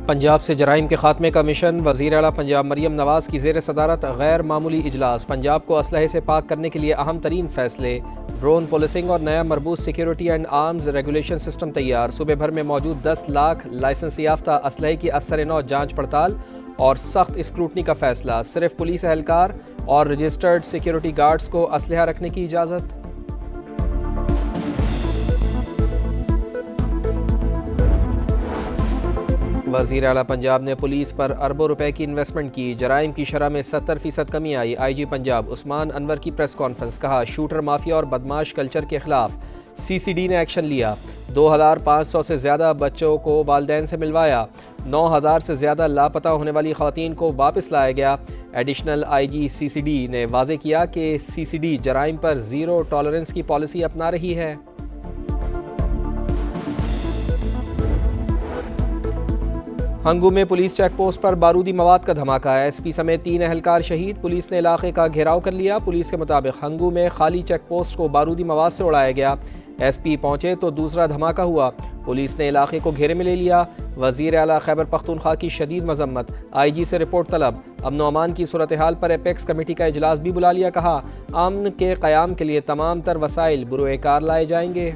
پنجاب سے جرائم کے خاتمے کا مشن، وزیر اعلیٰ پنجاب مریم نواز کی زیر صدارت غیر معمولی اجلاس۔ پنجاب کو اسلحے سے پاک کرنے کے لیے اہم ترین فیصلے، ڈرون پولیسنگ اور نیا مربوط security and arms regulation system تیار۔ صوبے بھر میں موجود 10 لاکھ لائسنس یافتہ اسلحے کی اثر نو جانچ پڑتال اور سخت اسکروٹنی کا فیصلہ۔ صرف پولیس اہلکار اور رجسٹرڈ سیکیورٹی گارڈز کو اسلحہ رکھنے کی اجازت۔ وزیر اعلیٰ پنجاب نے پولیس پر اربوں روپے کی انویسٹمنٹ کی، جرائم کی شرح میں 70% کمی آئی۔ آئی جی پنجاب عثمان انور کی پریس کانفرنس، کہا شوٹر مافیا اور بدماش کلچر کے خلاف سی سی ڈی نے ایکشن لیا۔ 2500 سے زیادہ بچوں کو والدین سے ملوایا، 9000 سے زیادہ لاپتہ ہونے والی خواتین کو واپس لایا گیا۔ Additional I G C C D نے واضح کیا کہ سی سی ڈی جرائم پر زیرو ٹالرنس کی پالیسی اپنا رہی ہے۔ ہنگو میں پولیس چیک پوسٹ پر بارودی مواد کا دھماکہ، ایس پی سمیت 3 اہلکار شہید، پولیس نے علاقے کا گھیراؤ کر لیا۔ پولیس کے مطابق ہنگو میں خالی چیک پوسٹ کو بارودی مواد سے اڑایا گیا، ایس پی پہنچے تو دوسرا دھماکہ ہوا، پولیس نے علاقے کو گھیرے میں لے لیا۔ وزیر اعلیٰ خیبر پختونخوا کی شدید مذمت، آئی جی سے رپورٹ طلب۔ امن و امان کی صورتحال پر ایپیکس کمیٹی کا اجلاس بھی بلا لیا، کہا امن کے قیام کے لیے تمام تر وسائل بروئے کار لائے جائیں گے۔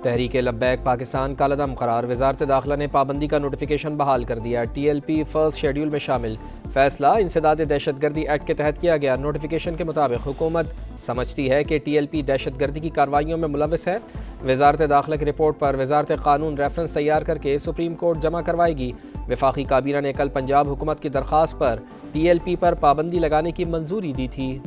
تحریک لبیک پاکستان کالعدم قرار، وزارت داخلہ نے پابندی کا نوٹیفیکیشن بحال کر دیا۔ T L P first schedule میں شامل، فیصلہ انسداد دہشت گردی ایکٹ کے تحت کیا گیا۔ نوٹیفیکیشن کے مطابق حکومت سمجھتی ہے کہ ٹی ایل پی دہشت گردی کی کارروائیوں میں ملوث ہے۔ وزارت داخلہ کی رپورٹ پر وزارت قانون ریفرنس تیار کر کے سپریم کورٹ جمع کروائے گی۔ وفاقی کابینہ نے کل پنجاب حکومت کی درخواست پر ٹی ایل پی پر پابندی لگانے کی منظوری دی تھی۔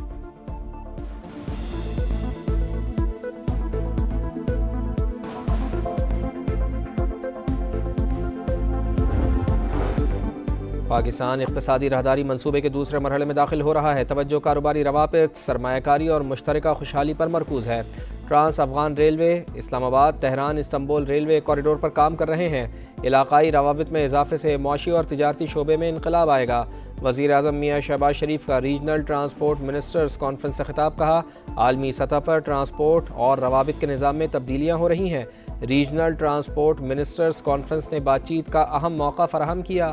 پاکستان اقتصادی راہداری منصوبے کے دوسرے مرحلے میں داخل ہو رہا ہے، توجہ کاروباری روابط، سرمایہ کاری اور مشترکہ خوشحالی پر مرکوز ہے۔ ٹرانس افغان ریلوے اسلام آباد تہران استنبول ریلوے کوریڈور پر کام کر رہے ہیں۔ علاقائی روابط میں اضافے سے معاشی اور تجارتی شعبے میں انقلاب آئے گا۔ وزیر اعظم میاں شہباز شریف کا ریجنل ٹرانسپورٹ منسٹرز کانفرنس سے خطاب، کہا عالمی سطح پر ٹرانسپورٹ اور روابط کے نظام میں تبدیلیاں ہو رہی ہیں۔ ریجنل ٹرانسپورٹ منسٹرز کانفرنس نے بات چیت کا اہم موقع فراہم کیا۔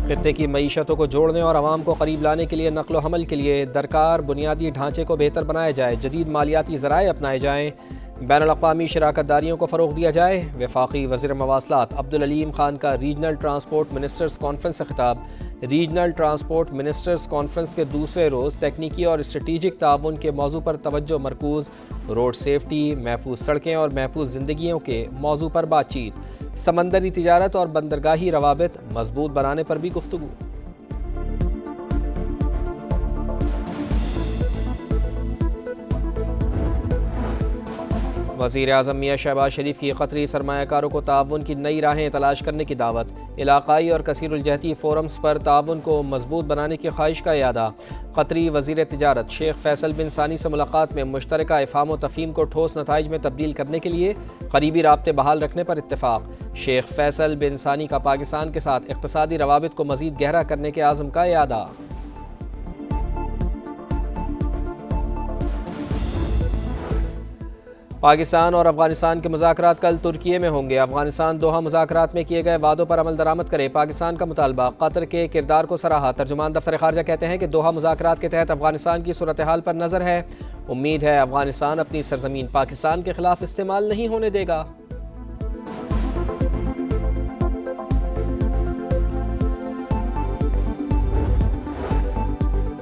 خطے کی معیشتوں کو جوڑنے اور عوام کو قریب لانے کے لیے نقل و حمل کے لیے درکار بنیادی ڈھانچے کو بہتر بنایا جائے، جدید مالیاتی ذرائع اپنائے جائیں، بین الاقوامی شراکت داریوں کو فروغ دیا جائے۔ وفاقی وزیر مواصلات عبدالعلیم خان کا ریجنل ٹرانسپورٹ منسٹرز کانفرنس سے خطاب۔ ریجنل ٹرانسپورٹ منسٹرز کانفرنس کے دوسرے روز تکنیکی اور اسٹریٹجک تعاون کے موضوع پر توجہ مرکوز، روڈ سیفٹی، محفوظ سڑکیں اور محفوظ زندگیوں کے موضوع پر بات چیت، سمندری تجارت اور بندرگاہی روابط مضبوط بنانے پر بھی گفتگو۔ وزیر اعظم میاں شہباز شریف کی قطری سرمایہ کاروں کو تعاون کی نئی راہیں تلاش کرنے کی دعوت، علاقائی اور کثیر الجہتی فورمز پر تعاون کو مضبوط بنانے کی خواہش کا اعادہ۔ قطری وزیر تجارت شیخ فیصل بن ثانی سے ملاقات میں مشترکہ افہام و تفہیم کو ٹھوس نتائج میں تبدیل کرنے کے لیے قریبی رابطے بحال رکھنے پر اتفاق۔ شیخ فیصل بن ثانی کا پاکستان کے ساتھ اقتصادی روابط کو مزید گہرا کرنے کے عزم کا اعادہ۔ پاکستان اور افغانستان کے مذاکرات کل ترکیے میں ہوں گے۔ افغانستان دوحہ مذاکرات میں کیے گئے وعدوں پر عمل درآمد کرے، پاکستان کا مطالبہ، قطر کے کردار کو سراہا۔ ترجمان دفتر خارجہ کہتے ہیں کہ دوحہ مذاکرات کے تحت افغانستان کی صورتحال پر نظر ہے، امید ہے افغانستان اپنی سرزمین پاکستان کے خلاف استعمال نہیں ہونے دے گا۔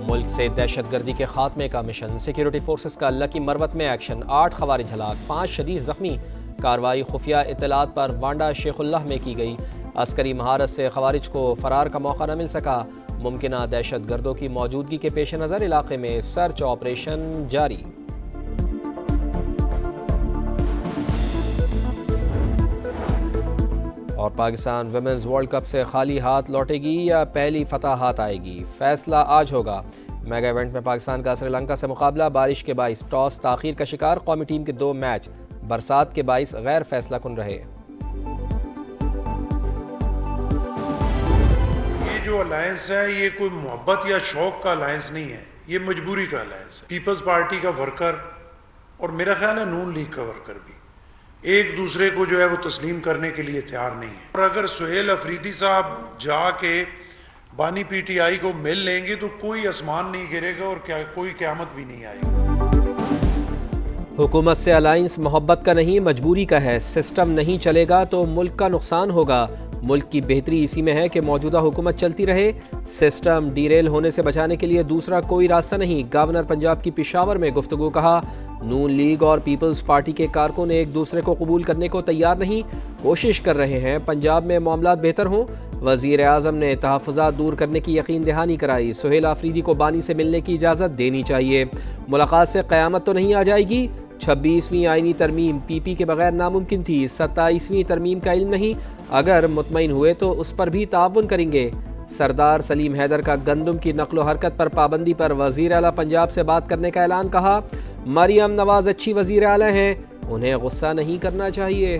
ملک سے دہشت گردی کے خاتمے کا مشن، سیکیورٹی فورسز کا لکی مروت میں ایکشن، 8 خوارج ہلاک، 5 شدید زخمی۔ کارروائی خفیہ اطلاعات پر وانڈا شیخ اللہ میں کی گئی، عسکری مہارت سے خوارج کو فرار کا موقع نہ مل سکا۔ ممکنہ دہشت گردوں کی موجودگی کے پیش نظر علاقے میں سرچ آپریشن جاری۔ اور پاکستان ویمنز ورلڈ کپ سے خالی ہاتھ لوٹے گی یا پہلی فتح ہاتھ آئے گی، فیصلہ آج ہوگا۔ میگا ایونٹ میں پاکستان کا سری لنکا سے مقابلہ، بارش کے باعث ٹاس تاخیر کا شکار، قومی ٹیم کے 2 میچ برسات کے باعث غیر فیصلہ کن رہے۔ جو الائنس ہے یہ کوئی محبت یا شوق کا الائنس نہیں ہے، یہ مجبوری کا الائنس ہے۔ پیپلز پارٹی کا ورکر اور میرا خیال ہے نون لیگ کا ورکر بھی ایک دوسرے کو جو ہے وہ تسلیم کرنے کے لیے تیار نہیں ہے، اور اگر سہیل افریدی صاحب جا کے بانی پی ٹی آئی کو مل لیں گے تو کوئی آسمان نہیں گرے گا اور کوئی قیامت بھی نہیں آئے گی۔ حکومت سے الائنس محبت کا نہیں مجبوری کا ہے، سسٹم نہیں چلے گا تو ملک کا نقصان ہوگا، ملک کی بہتری اسی میں ہے کہ موجودہ حکومت چلتی رہے، سسٹم ڈیریل ہونے سے بچانے کے لیے دوسرا کوئی راستہ نہیں، گورنر پنجاب کی پشاور میں گفتگو۔ کہا نون لیگ اور پیپلز پارٹی کے کارکن ایک دوسرے کو قبول کرنے کو تیار نہیں، کوشش کر رہے ہیں پنجاب میں معاملات بہتر ہوں۔ وزیر اعظم نے تحفظات دور کرنے کی یقین دہانی کرائی، سہیل آفریدی کو بانی سے ملنے کی اجازت دینی چاہیے، ملاقات سے قیامت تو نہیں آ جائے گی۔ 26ویں آئینی ترمیم پی پی کے بغیر ناممکن تھی، 27ویں ترمیم کا علم نہیں، اگر مطمئن ہوئے تو اس پر بھی تعاون کریں گے۔ سردار سلیم حیدر کا گندم کی نقل و حرکت پر پابندی پر وزیر اعلیٰ پنجاب سے بات کرنے کا اعلان۔ کہا مریم نواز اچھی وزیر اعلیٰ ہیں، انہیں غصہ نہیں کرنا چاہیے۔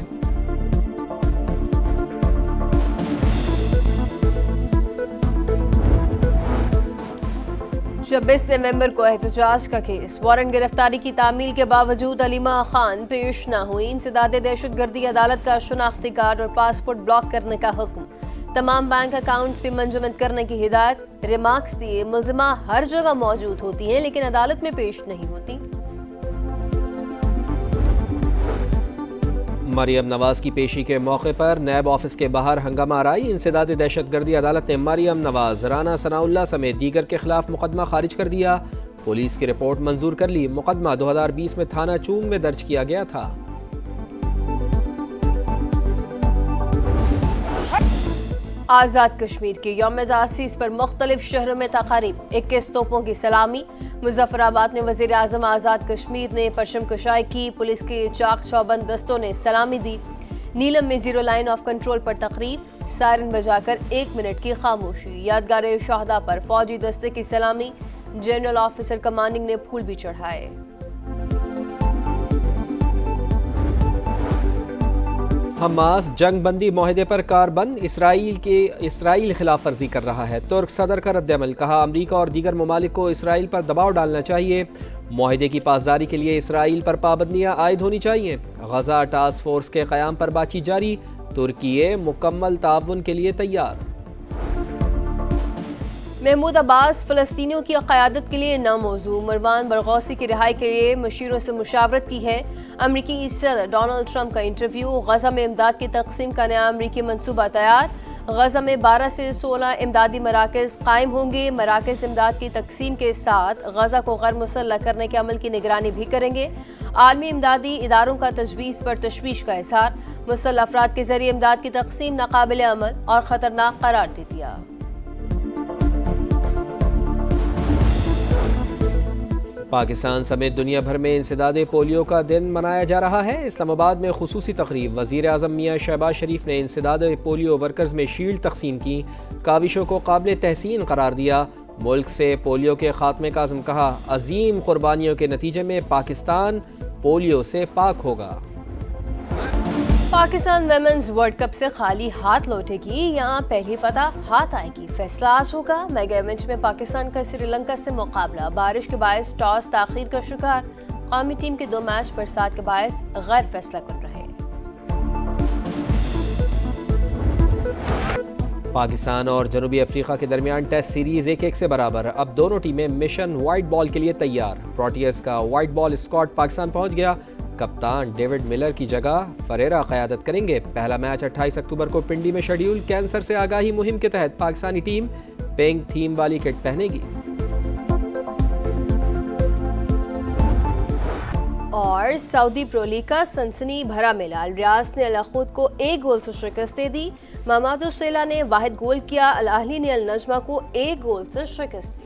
26 نومبر کو احتجاج کا کیس، وارنٹ گرفتاری کی تعمیل کے باوجود علیمہ خان پیش نہ ہوئی، انسداد دہشت گردی عدالت کا شناختی کارڈ اور پاسپورٹ بلاک کرنے کا حکم، تمام بینک اکاؤنٹس بھی منجمد کرنے کی ہدایت، ریمارکس دیے ملزمہ ہر جگہ موجود ہوتی ہیں لیکن عدالت میں پیش نہیں ہوتی۔ مریم نواز کی پیشی کے موقع پر نیب آفس کے باہر ہنگامہ آرائی، انسداد دہشت گردی عدالت نے مریم نواز، رانا ثناء اللہ سمیت دیگر کے خلاف مقدمہ خارج کر دیا، پولیس کی رپورٹ منظور کر لی، مقدمہ 2020 میں تھانہ چونگ میں درج کیا گیا تھا۔ آزاد کشمیر کے یوم تاسیس پر مختلف شہروں میں تقاریب، 21 توپوں کی سلامی، مظفر آباد میں وزیر اعظم آزاد کشمیر نے پرچم کشائی کی، پولیس کے چاق چوبند دستوں نے سلامی دی، نیلم میں زیرو لائن آف کنٹرول پر تقریب، سائرن بجا کر 1 منٹ کی خاموشی، یادگار شہداء پر فوجی دستے کی سلامی، جنرل آفیسر کمانڈنگ نے پھول بھی چڑھائے۔ حماس جنگ بندی معاہدے پر کاربند، اسرائیل خلاف ورزی کر رہا ہے، ترک صدر کا رد عمل، کہا امریکہ اور دیگر ممالک کو اسرائیل پر دباؤ ڈالنا چاہیے، معاہدے کی پاسداری کے لیے اسرائیل پر پابندیاں عائد ہونی چاہیے، غزہ ٹاسک فورس کے قیام پر بات چیت جاری، ترکی مکمل تعاون کے لیے تیار۔ محمود عباس فلسطینیوں کی قیادت کے لیے نام موضوع، مروان برغوثی کی رہائی کے لیے مشیروں سے مشاورت کی ہے، امریکی صدر ڈونلڈ ٹرمپ کا انٹرویو، غزہ میں امداد کی تقسیم کا نیا امریکی منصوبہ تیار، غزہ میں 12 سے 16 امدادی مراکز قائم ہوں گے، مراکز امداد کی تقسیم کے ساتھ غزہ کو غیر مسلح کرنے کے عمل کی نگرانی بھی کریں گے، عالمی امدادی اداروں کا تجویز پر تشویش کا اظہار، مسلح افراد کے ذریعے امداد کی تقسیم ناقابل عمل اور خطرناک قرار دے دیا۔ پاکستان سمیت دنیا بھر میں انسداد پولیو کا دن منایا جا رہا ہے، اسلام آباد میں خصوصی تقریب، وزیر اعظم میاں شہباز شریف نے انسداد پولیو ورکرز میں شیلڈ تقسیم کی، کاوشوں کو قابل تحسین قرار دیا، ملک سے پولیو کے خاتمے کا عزم، کہا عظیم قربانیوں کے نتیجے میں پاکستان پولیو سے پاک ہوگا۔ پاکستان ویمنز ورلڈ کپ سے خالی ہاتھ لوٹے گی یا پہلی فتح ہاتھ آئے گی، فیصلہ آج ہوگا۔ میگا ایونٹ میں پاکستان کا سری لنکا سے مقابلہ، بارش کے باعث ٹاس تاخیر کا شکار، قومی ٹیم کے 2 میچ برسات کے باعث غیر فیصلہ کن رہے۔ پاکستان اور جنوبی افریقہ کے درمیان ٹیسٹ سیریز 1-1 سے برابر، اب دونوں ٹیمیں مشن وائٹ بال کے لیے تیار، پروٹیئرز کا وائٹ بال اسکواڈ پاکستان پہنچ گیا، کپتان ڈیوڈ ملر کی جگہ فریرا قیادت کریں گے، پہلا میچ 28 اکتوبر کو پنڈی میں شیڈیول، کینسر سے آگاہی مہم کے تحت پاکستانی ٹیم پنک تھیم والی کٹ پہنے گی۔ اور سعودی پرو لیگ کا سنسنی بھرا میلہ، الریاض نے الخود کو 1 گول سے شکست دے دی، محمد السیلا نے واحد گول کیا، الاہلی نے النجمہ کو 1 گول سے شکست دی۔